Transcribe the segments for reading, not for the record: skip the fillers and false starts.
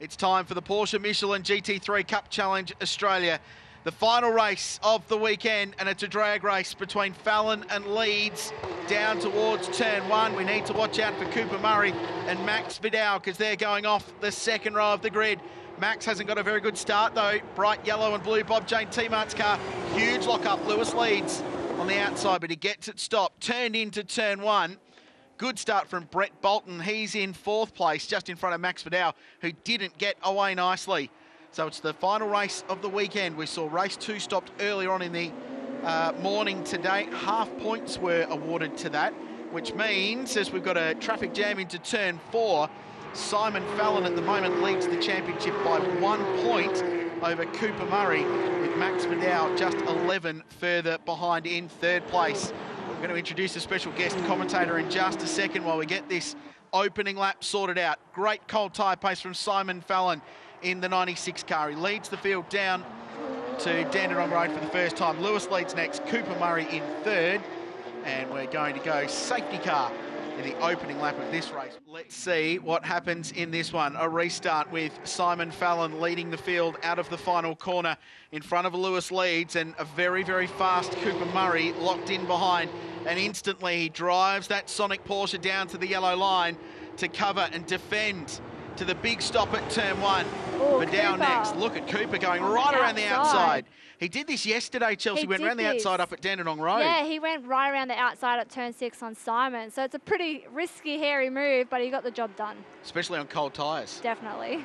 It's time for the Porsche Michelin GT3 Cup Challenge Australia. The final race of the weekend, and it's a drag race between Fallon and Leeds down towards turn one. We need to watch out for Cooper Murray and Max Vidal because they're going off the second row of the grid. Max hasn't got a very good start though. Bright yellow and blue Bob Jane T-Mart's car. Huge lock-up. Lewis Leeds on the outside, but he gets it stopped. Turned into turn one. Good start from Brett Bolton. He's in fourth place, just in front of Max Vidal, who didn't get away nicely. So it's the final race of the weekend. We saw race two stopped earlier on in the morning today. Half points were awarded to that, which means as we've got a traffic jam into turn four, Simon Fallon at the moment leads the championship by 1 point over Cooper Murray, with Max Vidal just 11 further behind in third place. We're going to introduce a special guest commentator in just a second while we get this opening lap sorted out. Great cold tyre pace from Simon Fallon in the 96 car. He leads the field down to Dandenong Road for the first time. Lewis leads next, Cooper Murray in third. And we're going to go safety car in the opening lap of this race. Let's see what happens in this one. A restart with Simon Fallon leading the field out of the final corner in front of Lewis Leeds, and a very, very fast Cooper Murray locked in behind. And instantly he drives that Sonic Porsche down to the yellow line to cover and defend to the big stop at turn one. Vidal next. Look at Cooper going right around the outside. He did this yesterday, Chelsea. He went around the outside up at Dandenong Road. Yeah, he went right around the outside at turn 6 on Simon. So it's a pretty risky, hairy move, but he got the job done. Especially on cold tyres. Definitely.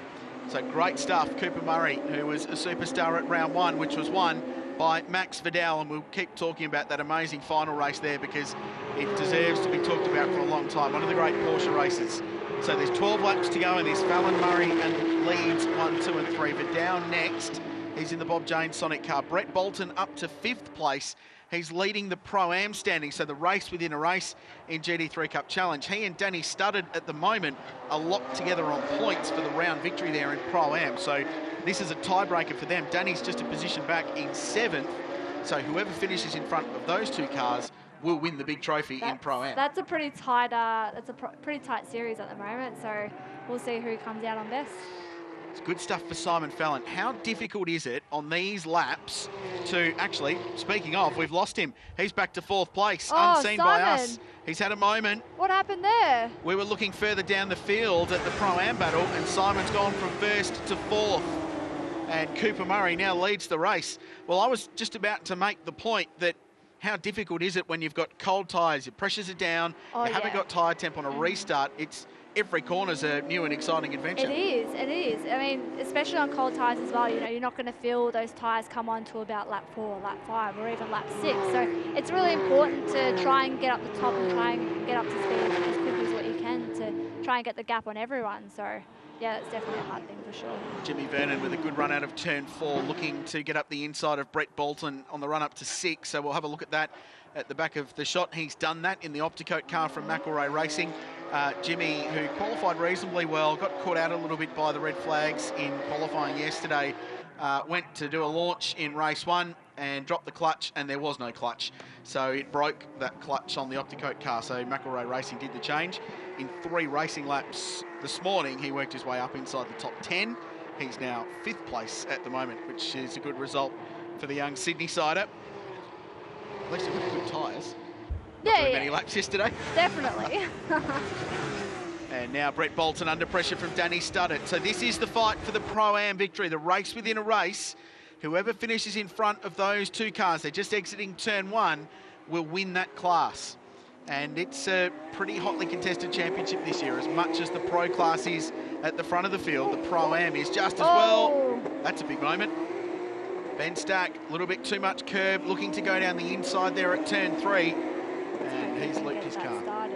So great stuff. Cooper Murray, who was a superstar at round one, which was won by Max Vidal, and we'll keep talking about that amazing final race there because it deserves to be talked about for a long time. One of the great Porsche races. So there's 12 laps to go in this. Fallon, Murray and Leeds 1, 2 and 3. Vidal next. He's in the Bob Jane Sonic car. Brett Bolton up to 5th place. He's leading the Pro-Am standing, so the race within a race in GT3 Cup Challenge. He and Danny Studdard at the moment are locked together on points for the round victory there in Pro-Am. So this is a tiebreaker for them. Danny's just a position back in 7th. So whoever finishes in front of those two cars will win the big trophy in Pro-Am. That's a pretty tight. Pretty tight series at the moment. So we'll see who comes out on best. It's good stuff for Simon Fallon. How difficult is it on these laps to actually, speaking of, we've lost him. He's back to 4th place, unseen by us. He's had a moment. What happened there? We were looking further down the field at the Pro-Am battle, and Simon's gone from 1st to 4th. And Cooper Murray now leads the race. Well, I was just about to make the point that how difficult is it when you've got cold tyres, your pressures are down, you haven't got tyre temp on a restart. It's every corner's a new and exciting adventure. It is, it is. I mean, especially on cold tyres as well, you know, you're not going to feel those tyres come on to about lap 4, lap 5, or even lap 6. So it's really important to try and get up the top and try and get up to speed as quickly as what you can to try and get the gap on everyone. So yeah, it's definitely a hard thing for sure. Jimmy Vernon with a good run out of turn 4, looking to get up the inside of Brett Bolton on the run up to 6. So we'll have a look at that at the back of the shot. He's done that in the Opticoat car from McElroy Racing. Jimmy, who qualified reasonably well, got caught out a little bit by the red flags in qualifying yesterday, went to do a launch in race 1 and dropped the clutch, and there was no clutch. So it broke that clutch on the Opticoat car. So McElroy Racing did the change. In 3 racing laps this morning, he worked his way up inside the top 10. He's now 5th place at the moment, which is a good result for the young Sydney-sider. At least he got good tyres. Yeah, many laps yesterday. Definitely. And now Brett Bolton under pressure from Danny Studdard. So this is the fight for the Pro-Am victory, the race within a race. Whoever finishes in front of those two cars, they're just exiting turn 1, will win that class. And it's a pretty hotly contested championship this year. As much as the Pro class is at the front of the field, the Pro-Am is just as well. That's a big moment. Ben Stack, a little bit too much curb, looking to go down the inside there at turn 3. And he's looped his car.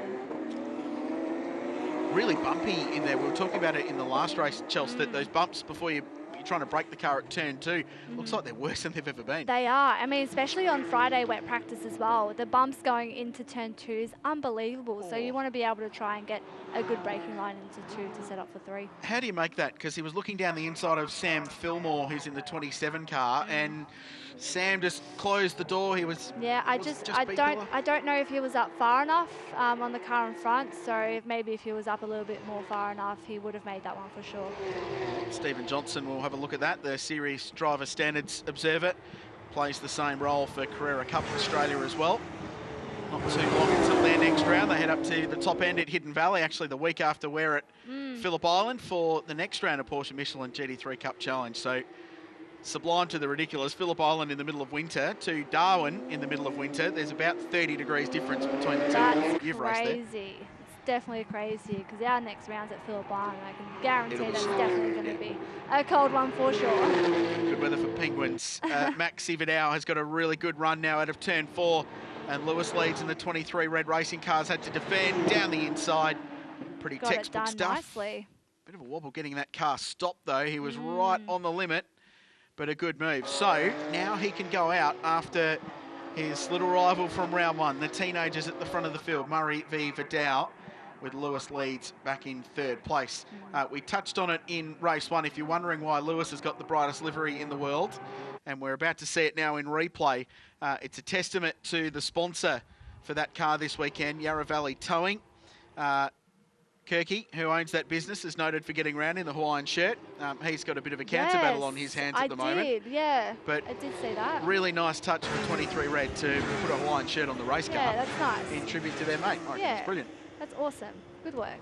Really bumpy in there. We were talking about it in the last race, Chelsea, that those bumps before you trying to break the car at turn 2. Looks like they're worse than they've ever been. They are. I mean, especially on Friday wet practice as well. The bumps going into turn 2 is unbelievable. So you want to be able to try and get a good braking line into 2 to set up for 3. How do you make that? Because he was looking down the inside of Sam Fillmore, who's in the 27 car, and Sam just closed the door. He was I don't know if he was up far enough on the car in front. So maybe if he was up a little bit more far enough, he would have made that one for sure. Stephen Johnson will have a look at that. The Series Driver Standards Observer plays the same role for Carrera Cup Australia as well. Not too long until their next round. They head up to the top end at Hidden Valley, actually the week after we're at Phillip Island for the next round of Porsche Michelin GT3 Cup Challenge. So sublime to the ridiculous. Phillip Island in the middle of winter to Darwin in the middle of winter. There's about 30 degrees difference between the two. That's You've crazy. Raced there. It's definitely crazy because our next round's at Phillip Island. I can guarantee that's definitely going to be a cold one for sure. Good weather for Penguins. Max Sividau has got a really good run now out of turn 4. And Lewis leads in the 23 red racing cars. Had to defend down the inside. Pretty textbook stuff. Nicely. Bit of a wobble getting that car stopped though. He was right on the limit, but a good move. So now he can go out after his little rival from round 1. The teenagers at the front of the field, Murray v Vidal, with Lewis leads back in 3rd place. We touched on it in race 1. If you're wondering why Lewis has got the brightest livery in the world, and we're about to see it now in replay, it's a testament to the sponsor for that car this weekend, Yarra Valley Towing. Kirky, who owns that business, is noted for getting round in the Hawaiian shirt. He's got a bit of a cancer battle on his hands at the moment. I But did see that. Really nice touch for 23 Red to put a Hawaiian shirt on the race car. Yeah, that's nice. In tribute to their mate. It's brilliant. That's awesome. Good work.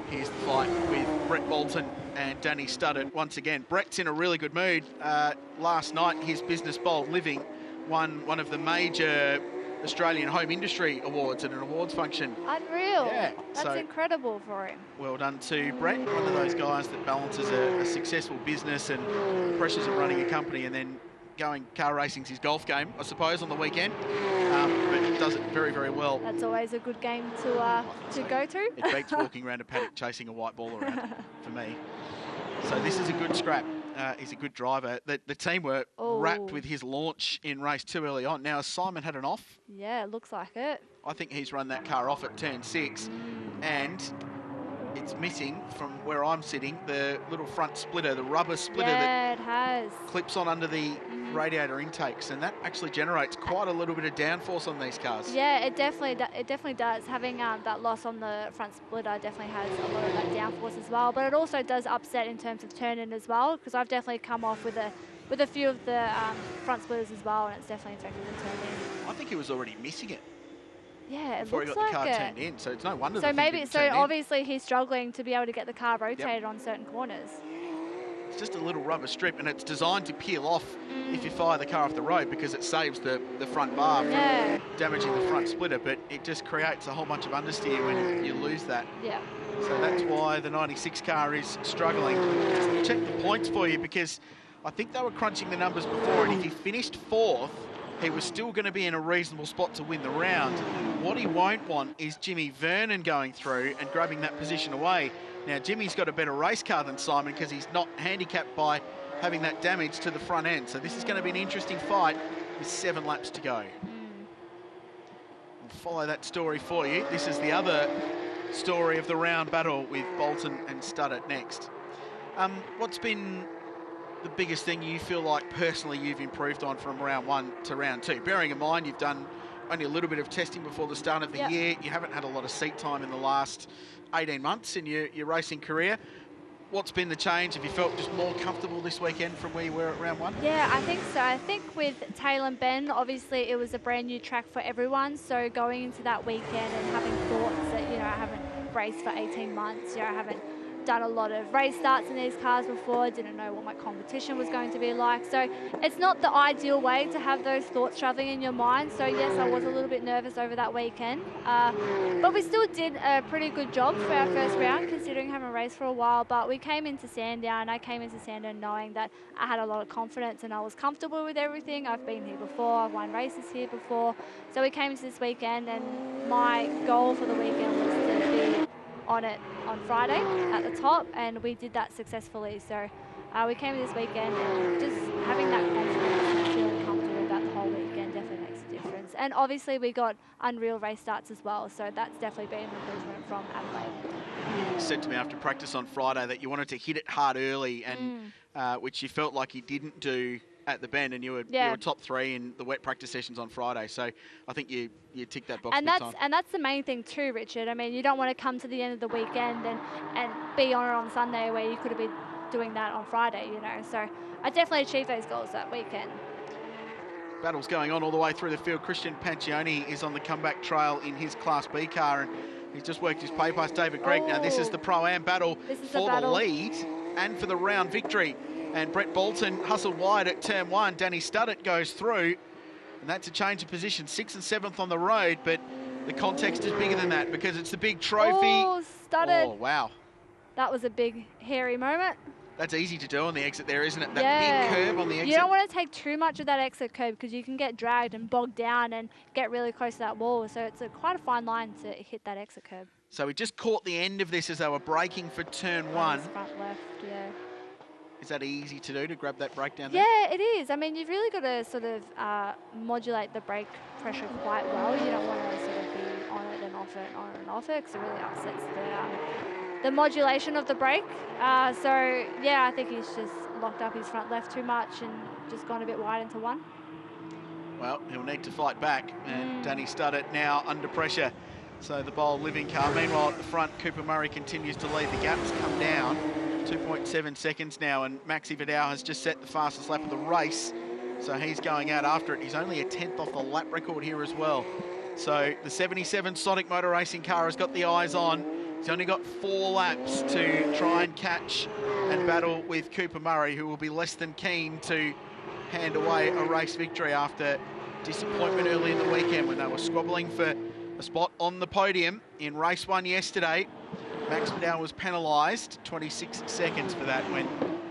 Here's the fight with Brett Bolton and Danny Studdard. Once again, Brett's in a really good mood. Last night, his business Bold Living won one of the major Australian Home Industry Awards at an awards function. Unreal. Yeah. That's incredible for him. Well done to Brett, one of those guys that balances a successful business and the pressures of running a company and then going car racing's his golf game, I suppose, on the weekend. But does it very, very well. That's always a good game to go to. It beats walking around a paddock chasing a white ball around for me. So this is a good scrap. He's a good driver. The team were wrapped with his launch in race 2 early on. Now, Simon had an off. Yeah, it looks like it. I think he's run that car off at turn 6. And it's missing from where I'm sitting, the little front splitter, the rubber splitter that it has. Clips on under the radiator intakes, and that actually generates quite a little bit of downforce on these cars. Yeah, it definitely does. Having that loss on the front splitter definitely has a lot of that downforce as well. But it also does upset in terms of turn-in as well, because I've definitely come off with a few of the front splitters as well, and it's definitely affected the turn-in. I think he was already missing it. Yeah, it before looks he got like the car turned in, so it's no wonder. So obviously he's struggling to be able to get the car rotated on certain corners. It's just a little rubber strip, and it's designed to peel off if you fire the car off the road because it saves the front bar from damaging the front splitter, but it just creates a whole bunch of understeer when you lose that. Yeah. So that's why the 96 car is struggling. Just check the points for you because I think they were crunching the numbers before, and if he finished 4th, he was still going to be in a reasonable spot to win the round. What he won't want is Jimmy Vernon going through and grabbing that position away. Now, Jimmy's got a better race car than Simon because he's not handicapped by having that damage to the front end. So this is going to be an interesting fight with 7 laps to go. We'll follow that story for you. This is the other story of the round battle with Bolton and Studdard next. What's been the biggest thing you feel like personally you've improved on from round 1 to round 2? Bearing in mind you've done only a little bit of testing before the start of the year. You haven't had a lot of seat time in the last 18 months in your racing career. What's been the change? Have you felt just more comfortable this weekend from where you were at round 1? Yeah, I think so. I think with Taylor and Ben, obviously it was a brand new track for everyone. So going into that weekend and having thoughts that, I haven't raced for 18 months, I haven't done a lot of race starts in these cars before, didn't know what my competition was going to be like. So it's not the ideal way to have those thoughts traveling in your mind. So yes, I was a little bit nervous over that weekend. But we still did a pretty good job for our first round, considering having raced for a while. But we came into Sandown. I came into Sandown knowing that I had a lot of confidence and I was comfortable with everything. I've been here before. I've won races here before. So we came into this weekend, and my goal for the weekend was to be on it on Friday at the top, and we did that successfully. So We came this weekend and just having that confidence and feeling comfortable about the whole weekend definitely makes a difference. And obviously we got unreal race starts as well, so that's definitely been an improvement from Adelaide. You said to me after practice on Friday that you wanted to hit it hard early, and which you felt like you didn't do at the bend, and you were top 3 in the wet practice sessions on Friday. So I think you ticked that box. And that's the main thing too, Richard. I mean, you don't want to come to the end of the weekend and be on it on Sunday where you could have been doing that on Friday, you know. So I definitely achieved those goals that weekend. Battles going on all the way through the field. Christian Pancioni is on the comeback trail in his Class B car, and he's just worked his way past David Gregg. Now this is the Pro-Am battle for the lead and for the round victory. And Brett Bolton hustled wide at turn 1. Danny Studdert goes through, and that's a change of position. 6th and 7th on the road, but the context is bigger than that because it's the big trophy. Oh, Studdert. Oh, wow. That was a big, hairy moment. That's easy to do on the exit there, isn't it? That big curve on the exit. You don't want to take too much of that exit curve because you can get dragged and bogged down and get really close to that wall. So it's quite a fine line to hit that exit curve. So we just caught the end of this as they were braking for turn 1. Front left, yeah. Is that easy to do, to grab that brake down there? Yeah, it is. I mean, you've really got to sort of modulate the brake pressure quite well. You don't want to sort of be on it and off it, on it and off it, because it really upsets the modulation of the brake. So, yeah, I think he's just locked up his front left too much and just gone a bit wide into 1. Well, he'll need to fight back, and Danny Studdert now under pressure. So the bold living car. Meanwhile, at the front, Cooper Murray continues to lead. The gap's come down. 2.7 seconds now, and Maxi Vidal has just set the fastest lap of the race, so he's going out after it. He's only a 10th off the lap record here as well. So the 77 Sonic Motor Racing car has got the eyes on. He's only got 4 laps to try and catch and battle with Cooper Murray, who will be less than keen to hand away a race victory after disappointment early in the weekend when they were squabbling for a spot on the podium in race 1 yesterday. Max Vidal was penalised, 26 seconds for that when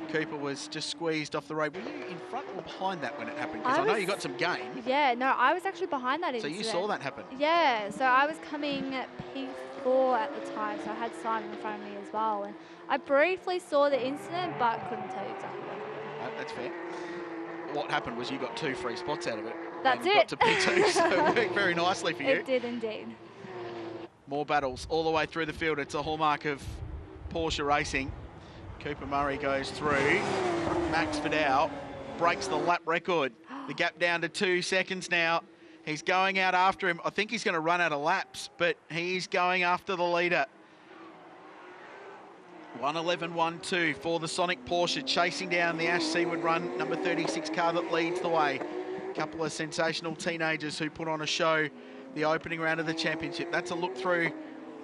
Cooper was just squeezed off the road. Were you in front or behind that when it happened? Because I know you got some game. Yeah, no, I was actually behind that incident. So you saw that happen? Yeah, so I was coming P4 at the time, so I had Simon in front of me as well. And I briefly saw the incident, but couldn't tell you exactly what. No, that's fair. What happened was you got 2 free spots out of it. That's and it. Got to P2, so it worked very nicely for you. It did indeed. More battles all the way through the field. It's a hallmark of Porsche racing. Cooper Murray goes through. Max Vidal breaks the lap record. The gap down to 2 seconds now. He's going out after him. I think he's going to run out of laps, but he's going after the leader. 1:11.12 for the Sonic Porsche, chasing down the Ash Seaward Run number 36 car that leads the way. A couple of sensational teenagers who put on a show the opening round of the championship. That's a look through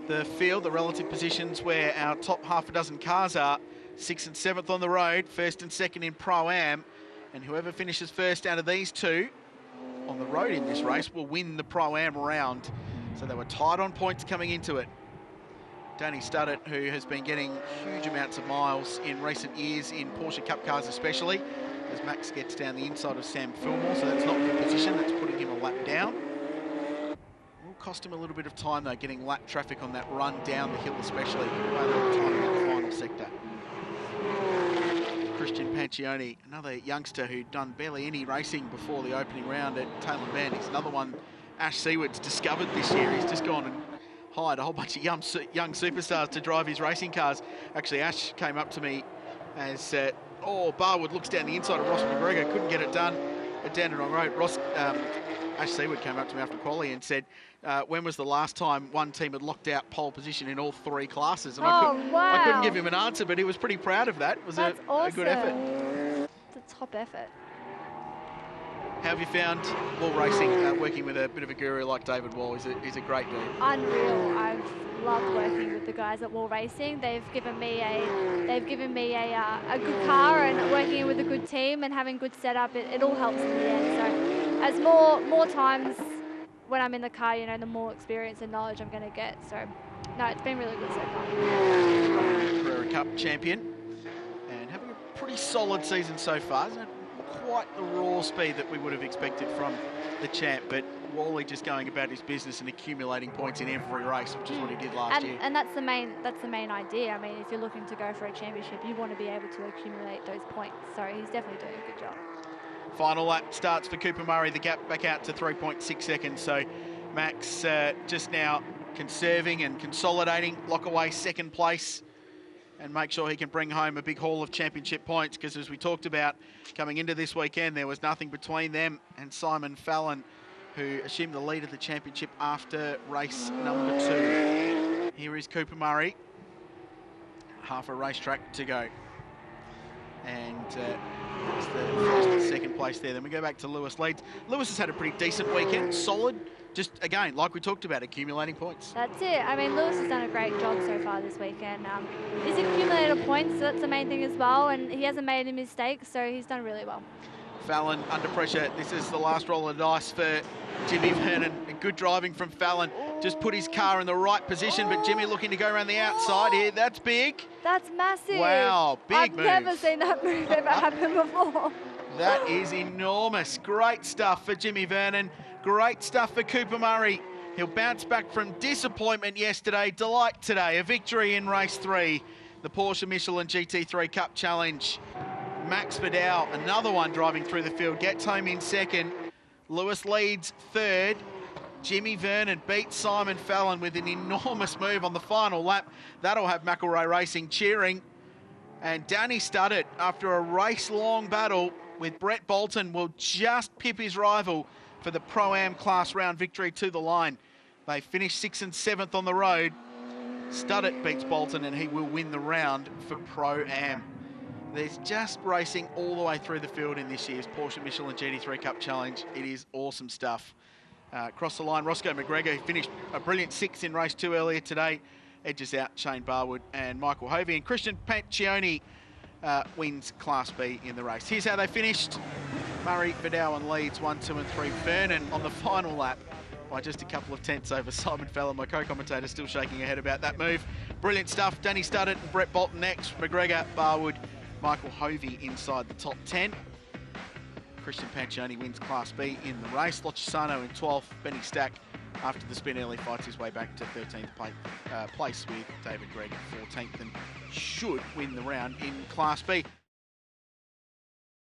the field, the relative positions where our top half a dozen cars are. 6th and 7th on the road, 1st and 2nd in Pro-Am. And whoever finishes first out of these 2 on the road in this race will win the Pro-Am round. So they were tied on points coming into it. Danny Studdert, who has been getting huge amounts of miles in recent years in Porsche Cup cars especially, as Max gets down the inside of Sam Fillmore, so that's not good position, that's putting him a lap down. Will cost him a little bit of time though, getting lap traffic on that run down the hill especially, a little time in that final sector. Christian Pancioni, another youngster who'd done barely any racing before the opening round at Tailem Bend. He's another one Ash Seaward's discovered this year. He's just gone and hired a whole bunch of young superstars to drive his racing cars. Actually, Ash came up to me as, Barwood looks down the inside of Ross McGregor, couldn't get it done at Dandenong Road. Ash Seaward came up to me after quali and said, when was the last time one team had locked out pole position in all 3 classes? And I couldn't give him an answer, but he was pretty proud of that. It was a good effort. It's a top effort. How have you found wall racing, working with a bit of a guru like David Wall? He's a great dude. Unreal. I've loved working with the guys at Wall Racing. They've given me a good car, and working with a good team and having good setup. It all helps in the end. So as more times when I'm in the car, you know, the more experience and knowledge I'm going to get. So no, it's been really good so far. Carrera Cup champion and having a pretty solid season so far. Hasn't quite the raw speed that we would have expected from the champ, but Wally just going about his business and accumulating points in every race, which is what he did last year. And that's the main idea. I mean, if you're looking to go for a championship, you want to be able to accumulate those points. So he's definitely doing a good job. Final lap starts for Cooper Murray, the gap back out to 3.6 seconds. So Max just now conserving and consolidating, lock away second place and make sure he can bring home a big haul of championship points, because as we talked about coming into this weekend, there was nothing between them and Simon Fallon, who assumed the lead of the championship after race number 2. Here is Cooper Murray, half a racetrack to go. And that's the first and second place there. Then we go back to Lewis Leeds. Lewis has had a pretty decent weekend, solid. Just, again, like we talked about, accumulating points. That's it. I mean, Lewis has done a great job so far this weekend. He's accumulated points, so that's the main thing as well, and he hasn't made any mistakes, so he's done really well. Fallon under pressure. This is the last roll of the dice for Jimmy Vernon. Good driving from Fallon. Just put his car in the right position, but Jimmy looking to go around the outside here. That's big. That's massive. Wow, big move. I've never seen that move ever happen before. That is enormous. Great stuff for Jimmy Vernon. Great stuff for Cooper Murray. He'll bounce back from disappointment yesterday. Delight today. A victory in race 3. The Porsche Michelin GT3 Cup Challenge. Max Vidal, another one driving through the field, gets home in second. Lewis Leeds third. Jimmy Vernon beats Simon Fallon with an enormous move on the final lap. That'll have McElroy Racing cheering. And Danny Studdert, after a race-long battle with Brett Bolton, will just pip his rival for the Pro-Am class round victory to the line. They finished 6th and 7th on the road. Studdert beats Bolton and he will win the round for Pro-Am. There's just racing all the way through the field in this year's Porsche Michelin GT3 Cup Challenge. It is awesome stuff. Across the line, Roscoe McGregor, who finished a brilliant 6th in race 2 earlier today, edges out Shane Barwood and Michael Hovey. And Christian Pancioni wins Class B in the race. Here's how they finished. Murray, Vidal and Leeds 1, 2 and 3. Vernon on the final lap by just a couple of tenths over Simon Fallon. My co-commentator still shaking her head about that move. Brilliant stuff. Danny Studdert and Brett Bolton next. McGregor, Barwood, Michael Hovey inside the top 10. Christian Pancioni wins Class B in the race. Lochisano in 12th. Benny Stack, after the spin early, fights his way back to 13th place with David Gregg 14th and should win the round in Class B.